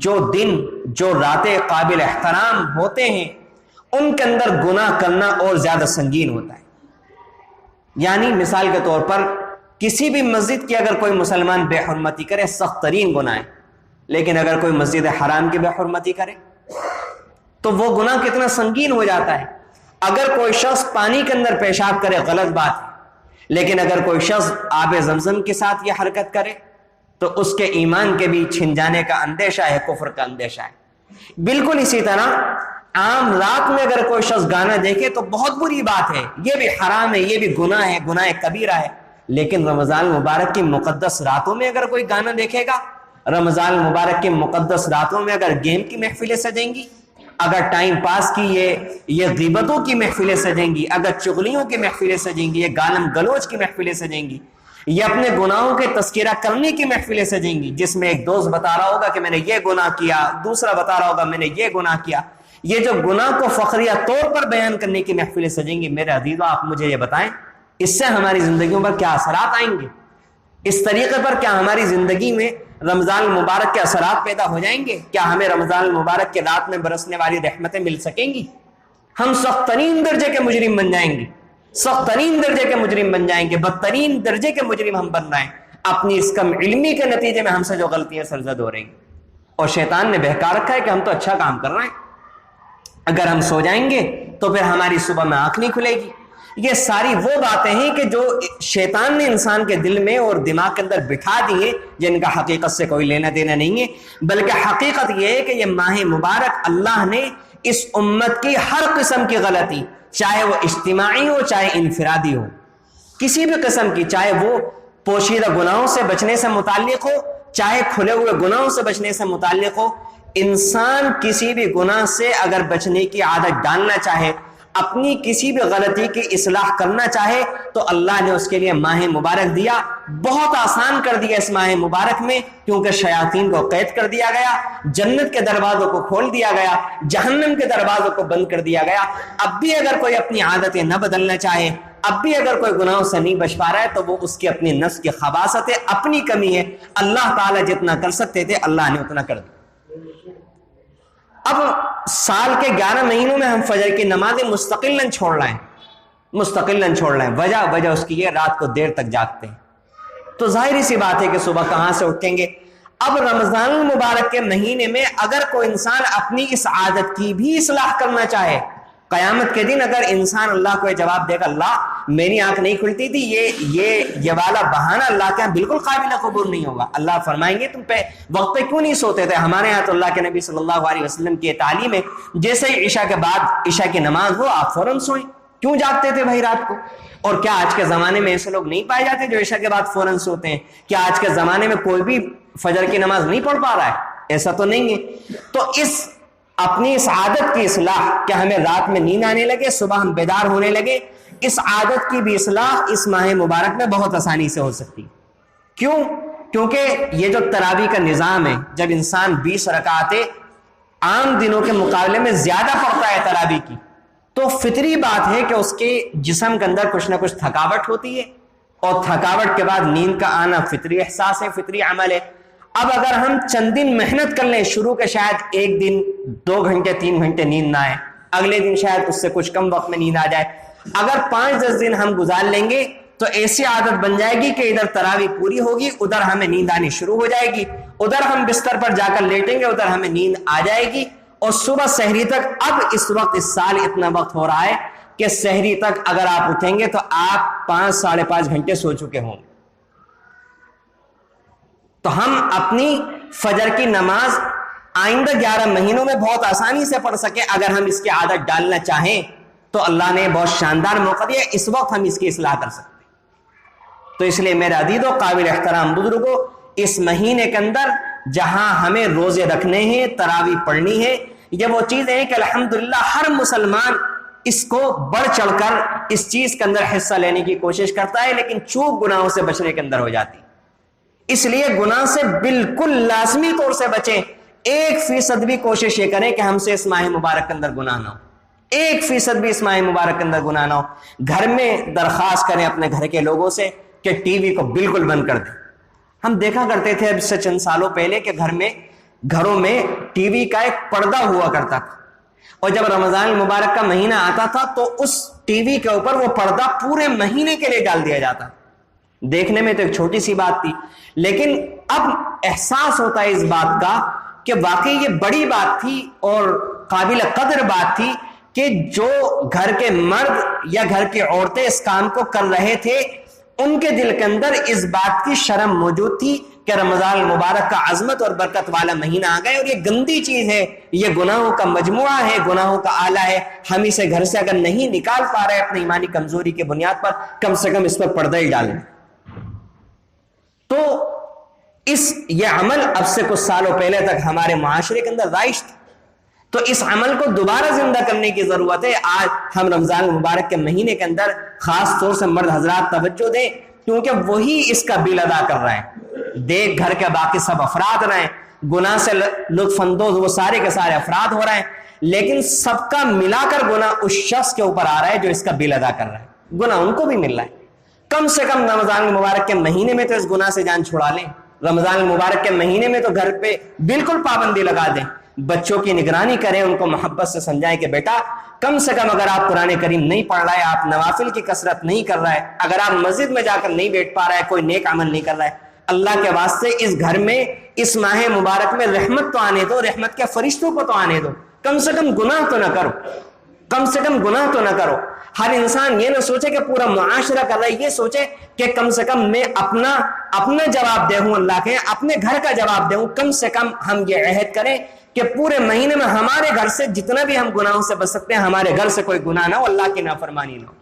جو دن، جو راتیں قابل احترام ہوتے ہیں، ان کے اندر گناہ کرنا اور زیادہ سنگین ہوتا ہے۔ یعنی مثال کے طور پر کسی بھی مسجد کی اگر کوئی مسلمان بے حرمتی کرے، سخت ترین گناہ ہے، لیکن اگر کوئی مسجد حرام کی بے حرمتی کرے تو وہ گناہ کتنا سنگین ہو جاتا ہے۔ اگر کوئی شخص پانی کے اندر پیشاب کرے، غلط بات ہے، لیکن اگر کوئی شخص آب زمزم کے ساتھ یہ حرکت کرے تو اس کے ایمان کے بھی چھن جانے کا اندیشہ ہے، کفر کا اندیشہ ہے۔ بالکل اسی طرح عام رات میں اگر کوئی شخص گانا دیکھے تو بہت بری بات ہے، یہ بھی حرام ہے، یہ بھی گناہ ہے، گناہ کبیرہ ہے۔ لیکن رمضان المبارک کی مقدس راتوں میں اگر کوئی گانا دیکھے گا، رمضان المبارک کے مقدس راتوں میں اگر گیم کی محفلیں سجیں گی، اگر ٹائم پاس کی یہ غیبتوں کی محفلیں سجیں گی، اگر چغلیوں کی محفلیں سجیں گی، یہ گالم گلوچ کی محفلیں سجیں گی، یہ اپنے گناہوں کے تذکرہ کرنے کی محفلیں سجیں گی، جس میں ایک دوست بتا رہا ہوگا کہ میں نے یہ گناہ کیا، دوسرا بتا رہا ہوگا میں نے یہ گناہ کیا، یہ جو گناہ کو فخریہ طور پر بیان کرنے کی محفلیں سجیں گی، میرے عزیزو آپ مجھے یہ بتائیں اس سے ہماری زندگیوں پر کیا اثرات آئیں گے؟ اس طریقے پر کیا ہماری زندگی میں رمضان المبارک کے اثرات پیدا ہو جائیں گے؟ کیا ہمیں رمضان المبارک کے رات میں برسنے والی رحمتیں مل سکیں گی؟ ہم سخت ترین درجے کے مجرم بن جائیں گے، سخت ترین درجے کے مجرم بن جائیں گے، بدترین درجے کے مجرم ہم بن رہے ہیں اپنی اس کم علمی کے نتیجے میں۔ ہم سے جو غلطیاں سرزد ہو رہی ہیں، اور شیطان نے بہکا رکھا ہے کہ ہم تو اچھا کام کر رہے ہیں، اگر ہم سو جائیں گے تو پھر ہماری صبح میں آنکھ نہیں کھلے گی، یہ ساری وہ باتیں ہیں کہ جو شیطان نے انسان کے دل میں اور دماغ کے اندر بٹھا دی ہیں، جن کا حقیقت سے کوئی لینا دینا نہیں ہے، بلکہ حقیقت یہ ہے کہ یہ ماہ مبارک اللہ نے اس امت کی ہر قسم کی غلطی، چاہے وہ اجتماعی ہو چاہے انفرادی ہو، کسی بھی قسم کی، چاہے وہ پوشیدہ گناہوں سے بچنے سے متعلق ہو چاہے کھلے ہوئے گناہوں سے بچنے سے متعلق ہو، انسان کسی بھی گناہ سے اگر بچنے کی عادت ڈالنا چاہے، اپنی کسی بھی غلطی کی اصلاح کرنا چاہے، تو اللہ نے اس کے لیے ماہ مبارک دیا، بہت آسان کر دیا اس ماہ مبارک میں، کیونکہ شیاطین کو قید کر دیا گیا، جنت کے دروازوں کو کھول دیا گیا، جہنم کے دروازوں کو بند کر دیا گیا۔ اب بھی اگر کوئی اپنی عادتیں نہ بدلنا چاہے، اب بھی اگر کوئی گناہوں سے نہیں بچ پا رہا ہے، تو وہ اس کی اپنی نفس کی خباثت ہے، اپنی کمی ہے۔ اللہ تعالیٰ جتنا کر سکتے تھے اللہ نے اتنا کر دیا۔ اب سال کے 11 مہینوں میں ہم فجر کی نمازیں مستقلاً چھوڑ رہے ہیں، وجہ اس کی یہ رات کو دیر تک جاگتے ہیں، تو ظاہری سی بات ہے کہ صبح کہاں سے اٹھیں گے۔ اب رمضان المبارک کے مہینے میں اگر کوئی انسان اپنی اس عادت کی بھی اصلاح کرنا چاہے، قیامت کے دن اگر انسان اللہ کو یہ جواب دے گا، اللہ میری آنکھ نہیں کھلتی تھی، یہ والا بہانہ اللہ کے یہاں بالکل قابل قبول نہیں ہوگا۔ اللہ فرمائیں گے تم پہ وقت پہ کیوں نہیں سوتے تھے؟ ہمارے یہاں تو اللہ کے نبی صلی اللہ علیہ وسلم کی تعلیم ہے، جیسے ہی عشاء کے بعد عشاء کی نماز ہو آپ فوراً سوئیں۔ کیوں جاگتے تھے بھائی رات کو؟ اور کیا آج کے زمانے میں ایسے لوگ نہیں پائے جاتے جو عشاء کے بعد فوراً سوتے ہیں؟ کیا آج کے زمانے میں کوئی بھی فجر کی نماز نہیں پڑھ پا رہا ہے؟ ایسا تو نہیں ہے۔ تو اپنی اس عادت کی اصلاح، کہ ہمیں رات میں نیند آنے لگے، صبح ہم بیدار ہونے لگے، اس عادت کی بھی اصلاح اس ماہ مبارک میں بہت آسانی سے ہو سکتی۔ کیوں؟ کیونکہ یہ جو تراویح کا نظام ہے، جب انسان 20 رکعتیں عام دنوں کے مقابلے میں زیادہ پڑھتا ہے تراویح کی، تو فطری بات ہے کہ اس کے جسم کے اندر کچھ نہ کچھ تھکاوٹ ہوتی ہے، اور تھکاوٹ کے بعد نیند کا آنا فطری احساس ہے، فطری عمل ہے۔ اب اگر ہم چند دن محنت کر لیں، شروع کے شاید ایک دن 2 گھنٹے 3 گھنٹے نیند نہ آئے، اگلے دن شاید اس سے کچھ کم وقت میں نیند آ جائے، اگر 5-10 دن ہم گزار لیں گے تو ایسی عادت بن جائے گی کہ ادھر تراویح پوری ہوگی، ادھر ہمیں نیند آنی شروع ہو جائے گی، ادھر ہم بستر پر جا کر لیٹیں گے، ادھر ہمیں نیند آ جائے گی، اور صبح سحری تک، اب اس وقت اس سال اتنا وقت ہو رہا ہے کہ سحری تک اگر آپ اٹھیں گے تو آپ 5-5.5 گھنٹے سو چکے ہوں گے۔ تو ہم اپنی فجر کی نماز آئندہ 11 مہینوں میں بہت آسانی سے پڑھ سکیں، اگر ہم اس کی عادت ڈالنا چاہیں تو اللہ نے بہت شاندار موقع دیا، اس وقت ہم اس کی اصلاح کر سکتے ہیں۔ تو اس لیے میرا عزیزو، قابل احترام بزرگوں، اس مہینے کے اندر جہاں ہمیں روزے رکھنے ہیں، تراویح پڑھنی ہے، یہ وہ چیزیں ہیں کہ الحمدللہ ہر مسلمان اس کو بڑھ چڑھ کر اس چیز کے اندر حصہ لینے کی کوشش کرتا ہے، لیکن چوک گناہوں سے بچنے کے اندر ہو جاتی۔ اس لیے گناہ سے بالکل لازمی طور سے بچیں، 1% بھی کوشش یہ کریں کہ ہم سے اس ماہ مبارک کے اندر گناہ نہ ہو، 1% بھی اس ماہ مبارک کے اندر گناہ نہ ہو۔ گھر میں درخواست کریں اپنے گھر کے لوگوں سے کہ ٹی وی کو بالکل بند کر دیں۔ ہم دیکھا کرتے تھے اب سے چند سالوں پہلے کہ گھروں میں ٹی وی کا ایک پردہ ہوا کرتا تھا، اور جب رمضان المبارک کا مہینہ آتا تھا تو اس ٹی وی کے اوپر وہ پردہ پورے مہینے کے لیے ڈال دیا جاتا۔ دیکھنے میں تو ایک چھوٹی سی بات تھی، لیکن اب احساس ہوتا ہے اس بات کا کہ واقعی یہ بڑی بات تھی اور قابل قدر بات تھی کہ جو گھر کے مرد یا گھر کی عورتیں اس کام کو کر رہے تھے، ان کے دل کے اندر اس بات کی شرم موجود تھی کہ رمضان المبارک کا عظمت اور برکت والا مہینہ آ گئے، اور یہ گندی چیز ہے، یہ گناہوں کا مجموعہ ہے، گناہوں کا آلہ ہے، ہم اسے گھر سے اگر نہیں نکال پا رہے اپنی ایمانی کمزوری کی بنیاد پر، کم سے کم اس پر پردہ ہی ڈالیں۔ تو یہ عمل اب سے کچھ سالوں پہلے تک ہمارے معاشرے کے اندر رائج تھا، تو اس عمل کو دوبارہ زندہ کرنے کی ضرورت ہے۔ آج ہم رمضان المبارک کے مہینے کے اندر خاص طور سے مرد حضرات توجہ دیں، کیونکہ وہی اس کا بل ادا کر رہے ہیں۔ دیکھ گھر کے باقی سب افراد رہے ہیں، گناہ سے لطف اندوز وہ سارے کے سارے افراد ہو رہے ہیں، لیکن سب کا ملا کر گناہ اس شخص کے اوپر آ رہا ہے جو اس کا بل ادا کر رہا ہے، گناہ ان کو بھی مل رہا ہے۔ کم سے کم رمضان المبارک کے مہینے میں تو اس گناہ سے جان چھڑا لیں، رمضان المبارک کے مہینے میں تو گھر پہ بالکل پابندی لگا دیں، بچوں کی نگرانی کریں، ان کو محبت سے سمجھائیں کہ بیٹا کم سے کم اگر آپ قرآن کریم نہیں پڑھ رہا ہے، آپ نوافل کی کثرت نہیں کر رہا ہے، اگر آپ مسجد میں جا کر نہیں بیٹھ پا رہا ہے، کوئی نیک عمل نہیں کر رہا ہے، اللہ کے واسطے اس گھر میں اس ماہ مبارک میں رحمت تو آنے دو، رحمت کے فرشتوں کو تو آنے دو، کم سے کم گناہ تو نہ کرو، کم سے کم گناہ تو نہ کرو۔ ہر انسان یہ نہ سوچے کہ پورا معاشرہ کر رہا ہے، یہ سوچے کہ کم سے کم میں اپنا جواب دے ہوں، اللہ کے اپنے گھر کا جواب دے ہوں۔ کم سے کم ہم یہ عہد کریں کہ پورے مہینے میں ہمارے گھر سے جتنا بھی ہم گناہوں سے بچ سکتے ہیں، ہمارے گھر سے کوئی گناہ نہ ہو، اللہ کی نافرمانی نہ ہو۔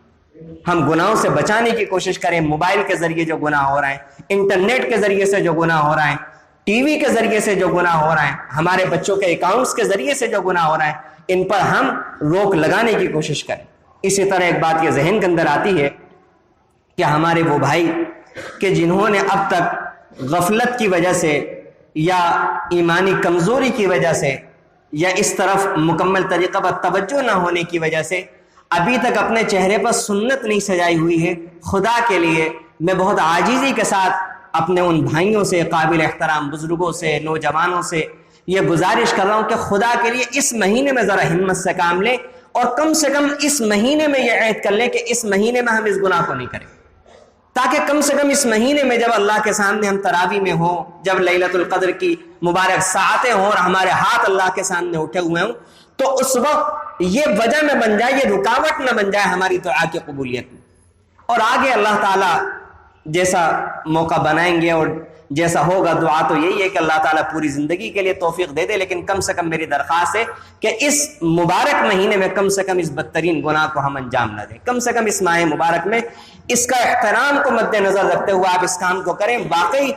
ہم گناہوں سے بچانے کی کوشش کریں۔ موبائل کے ذریعے جو گناہ ہو رہے ہیں، انٹرنیٹ کے ذریعے سے جو گناہ ہو رہا ہے، ٹی وی کے ذریعے سے جو گناہ ہو رہا ہے، ہمارے بچوں کے اکاؤنٹس کے ذریعے سے جو گناہ ہو رہا ہے، ان پر ہم روک لگانے کی کوشش کریں۔ اسی طرح ایک بات یہ ذہن کے اندر آتی ہے کہ ہمارے وہ بھائی کہ جنہوں نے اب تک غفلت کی وجہ سے یا ایمانی کمزوری کی وجہ سے یا اس طرف مکمل طریقہ پر توجہ نہ ہونے کی وجہ سے ابھی تک اپنے چہرے پر سنت نہیں سجائی ہوئی ہے، خدا کے لیے میں بہت عاجزی کے ساتھ اپنے ان بھائیوں سے، قابل احترام بزرگوں سے، نوجوانوں سے یہ گزارش کر رہا ہوں کہ خدا کے لیے اس مہینے میں ذرا ہمت سے کام لیں، اور کم سے کم اس مہینے میں یہ عہد کر لیں کہ اس مہینے میں ہم اس گناہ کو نہیں کریں، تاکہ کم سے کم اس مہینے میں جب اللہ کے سامنے ہم تراویح میں ہوں، جب لیلۃ القدر کی مبارک ساعتیں ہوں اور ہمارے ہاتھ اللہ کے سامنے اٹھے ہوئے ہوں، تو اس وقت یہ وجہ نہ بن جائے، یہ رکاوٹ نہ بن جائے ہماری دعا کی قبولیت میں۔ اور آگے اللہ تعالیٰ جیسا موقع بنائیں گے اور جیسا ہوگا، دعا تو یہی ہے کہ اللہ تعالیٰ پوری زندگی کے لیے توفیق دے دے، لیکن کم سے کم میری درخواست ہے کہ اس مبارک مہینے میں کم سے کم اس بدترین گناہ کو ہم انجام نہ دیں، کم سے کم اس ماہ مبارک میں اس کا احترام کو مد نظر رکھتے ہوئے آپ اس کام کو کریں۔ واقعی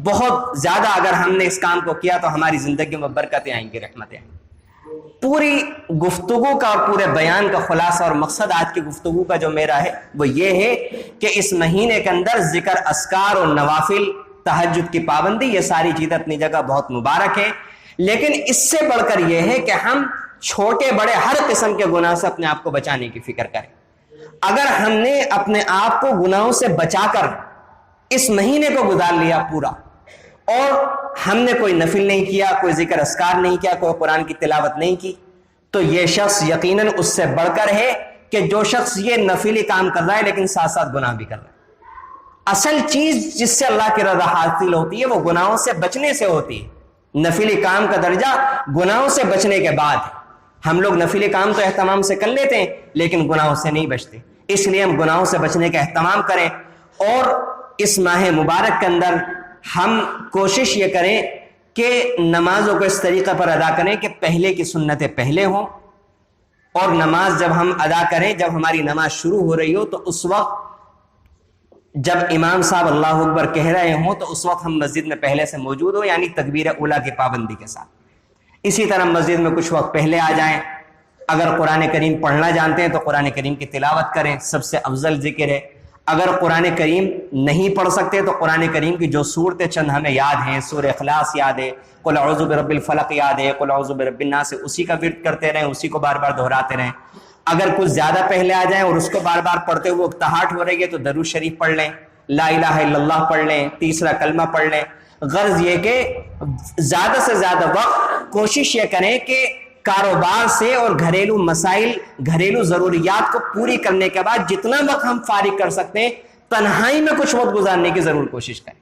بہت زیادہ اگر ہم نے اس کام کو کیا تو ہماری زندگی میں برکتیں آئیں گی، رحمتیں آئیں گی۔ پوری گفتگو کا اور پورے بیان کا خلاصہ اور مقصد آج کی گفتگو کا جو میرا ہے وہ یہ ہے کہ اس مہینے کے اندر ذکر، اذکار اور نوافل، تہجد کی پابندی، یہ ساری چیزیں اپنی جگہ بہت مبارک ہیں، لیکن اس سے بڑھ کر یہ ہے کہ ہم چھوٹے بڑے ہر قسم کے گناہ سے اپنے آپ کو بچانے کی فکر کریں۔ اگر ہم نے اپنے آپ کو گناہوں سے بچا کر اس مہینے کو گزار لیا پورا، اور ہم نے کوئی نفل نہیں کیا، کوئی ذکر اذکار نہیں کیا، کوئی قرآن کی تلاوت نہیں کی، تو یہ شخص یقیناً اس سے بڑھ کر ہے کہ جو شخص یہ نفلی کام کر رہا ہے لیکن ساتھ ساتھ گناہ بھی کر رہا ہے۔ اصل چیز جس سے اللہ کی رضا حاصل ہوتی ہے وہ گناہوں سے بچنے سے ہوتی ہے۔ نفلی کام کا درجہ گناہوں سے بچنے کے بعد ہے۔ ہم لوگ نفلی کام تو اہتمام سے کر لیتے ہیں لیکن گناہوں سے نہیں بچتے، اس لیے ہم گناہوں سے بچنے کا اہتمام کریں، اور اس ماہ مبارک کے اندر ہم کوشش یہ کریں کہ نمازوں کو اس طریقے پر ادا کریں کہ پہلے کی سنتیں پہلے ہوں، اور نماز جب ہم ادا کریں، جب ہماری نماز شروع ہو رہی ہو تو اس وقت جب امام صاحب اللہ اکبر کہہ رہے ہوں تو اس وقت ہم مسجد میں پہلے سے موجود ہوں، یعنی تکبیر اولیٰ کی پابندی کے ساتھ۔ اسی طرح مسجد میں کچھ وقت پہلے آ جائیں۔ اگر قرآن کریم پڑھنا جانتے ہیں تو قرآن کریم کی تلاوت کریں، سب سے افضل ذکر ہے۔ اگر قرآن کریم نہیں پڑھ سکتے تو قرآن کریم کی جو صورتیں چند ہمیں یاد ہیں، سورہ اخلاص یاد ہے، قل اعوذ برب الفلق یاد ہے، قل اعوذ برب الناس، اسی کا ورد کرتے رہیں، اسی کو بار بار دہراتے رہیں۔ اگر کچھ زیادہ پہلے آ جائیں اور اس کو بار بار پڑھتے ہوئے اکتاہٹ ہو رہی ہے تو درود شریف پڑھ لیں، لا الہ الا اللہ پڑھ لیں، تیسرا کلمہ پڑھ لیں۔ غرض یہ کہ زیادہ سے زیادہ وقت کوشش یہ کریں کہ کاروبار سے اور گھریلو مسائل، گھریلو ضروریات کو پوری کرنے کے بعد جتنا وقت ہم فارغ کر سکتے ہیں تنہائی میں کچھ وقت گزارنے کی ضرور کوشش کریں،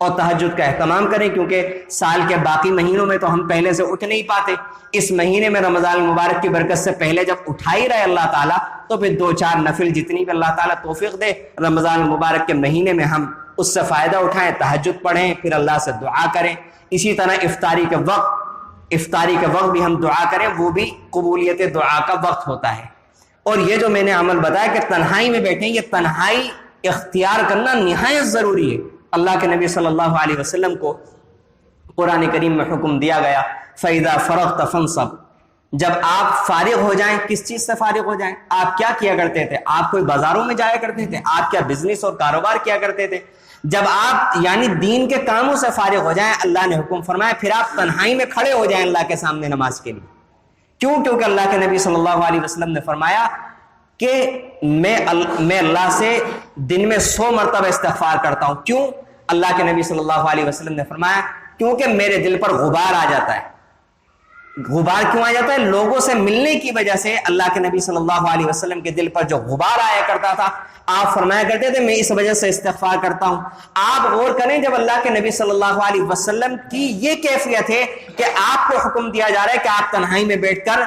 اور تہجد کا اہتمام کریں، کیونکہ سال کے باقی مہینوں میں تو ہم پہلے سے اٹھ نہیں پاتے۔ اس مہینے میں رمضان المبارک کی برکت سے پہلے جب اٹھا ہی رہے اللہ تعالیٰ تو پھر 2-4 نفل جتنی بھی اللہ تعالیٰ توفیق دے رمضان المبارک کے مہینے میں ہم اس سے فائدہ اٹھائیں، تہجد پڑھیں، پھر اللہ سے دعا کریں۔ اسی طرح افطاری کے وقت بھی ہم دعا کریں، وہ بھی قبولیت دعا کا وقت ہوتا ہے۔ اور یہ جو میں نے عمل بتایا کہ تنہائی میں بیٹھیں، یہ تنہائی اختیار کرنا نہایت ضروری ہے۔ اللہ کے نبی صلی اللہ علیہ وسلم کو قرآن کریم میں حکم دیا گیا، فَإِذَا فَرَغْتَ فَانصَبْ، جب آپ فارغ ہو جائیں، کس چیز سے فارغ ہو جائیں؟ آپ کیا کیا کرتے تھے؟ آپ کوئی بازاروں میں جایا کرتے تھے؟ آپ کیا بزنس اور کاروبار کیا کرتے تھے؟ جب آپ یعنی دین کے کاموں سے فارغ ہو جائیں، اللہ نے حکم فرمایا پھر آپ تنہائی میں کھڑے ہو جائیں اللہ کے سامنے نماز کے لیے۔ کیوں؟ کیونکہ اللہ کے نبی صلی اللہ علیہ وسلم نے فرمایا کہ میں اللہ سے دن میں 100 مرتبہ استغفار کرتا ہوں۔ کیوں؟ اللہ کے نبی صلی اللہ علیہ وسلم نے فرمایا کیونکہ میرے دل پر غبار آ جاتا ہے۔ غبار کیوں آ جاتا ہے؟ لوگوں سے ملنے کی وجہ سے اللہ کے نبی صلی اللہ علیہ وسلم کے دل پر جو غبار آیا کرتا تھا، آپ فرمایا کرتے تھے میں اس وجہ سے استغفار کرتا ہوں۔ آپ غور کریں، جب اللہ کے نبی صلی اللہ علیہ وسلم کی یہ کیفیت ہے کہ آپ کو حکم دیا جا رہا ہے کہ آپ تنہائی میں بیٹھ کر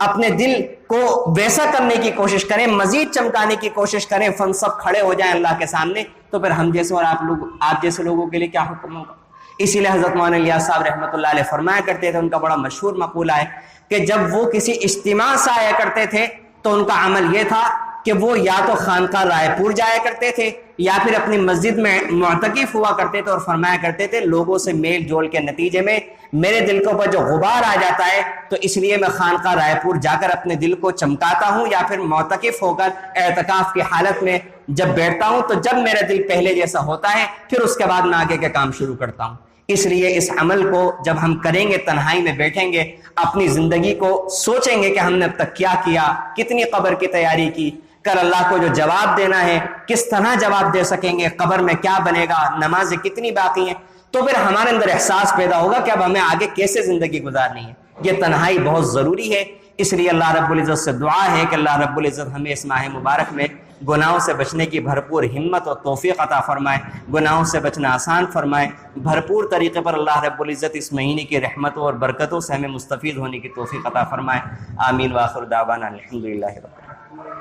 اپنے دل کو ویسا کرنے کی کوشش کریں، مزید چمکانے کی کوشش کریں، فن سب کھڑے ہو جائیں اللہ کے سامنے، تو پھر ہم جیسے اور آپ جیسے لوگوں کے لیے کیا حکم ہوگا؟ اسی لیے حضرت مولانا الیاس صاحب رحمۃ اللہ علیہ فرمایا کرتے تھے، ان کا بڑا مشہور مقولہ ہے کہ جب وہ کسی اجتماع سے آیا کرتے تھے تو ان کا عمل یہ تھا کہ وہ یا تو خانقاہ رائے پور جایا کرتے تھے یا پھر اپنی مسجد میں معتکف ہوا کرتے تھے، اور فرمایا کرتے تھے لوگوں سے میل جول کے نتیجے میں میرے دل کے اوپر جو غبار آ جاتا ہے تو اس لیے میں خانقاہ رائے پور جا کر اپنے دل کو چمکاتا ہوں، یا پھر معتکف ہو کر اعتکاف کی حالت میں جب بیٹھتا ہوں تو جب میرا دل پہلے جیسا ہوتا ہے پھر اس کے بعد میں آگے کے کام شروع کرتا ہوں۔ اس لیے اس عمل کو جب ہم کریں گے، تنہائی میں بیٹھیں گے، اپنی زندگی کو سوچیں گے کہ ہم نے اب تک کیا کیا، کتنی قبر کی تیاری کی، کل اللہ کو جو جواب دینا ہے کس طرح جواب دے سکیں گے، قبر میں کیا بنے گا، نمازیں کتنی باقی ہیں، تو پھر ہمارے اندر احساس پیدا ہوگا کہ اب ہمیں آگے کیسے زندگی گزارنی ہے۔ یہ تنہائی بہت ضروری ہے، اس لیے اللہ رب العزت سے دعا ہے کہ اللہ رب العزت ہمیں اس ماہ مبارک میں گناہوں سے بچنے کی بھرپور ہمت اور توفیق عطا فرمائے، گناہوں سے بچنا آسان فرمائے، بھرپور طریقے پر اللہ رب العزت اس مہینے کی رحمتوں اور برکتوں سے ہمیں مستفید ہونے کی توفیق عطا فرمائے۔ آمین، وآخر دعوانا الحمدللہ رب العالمین۔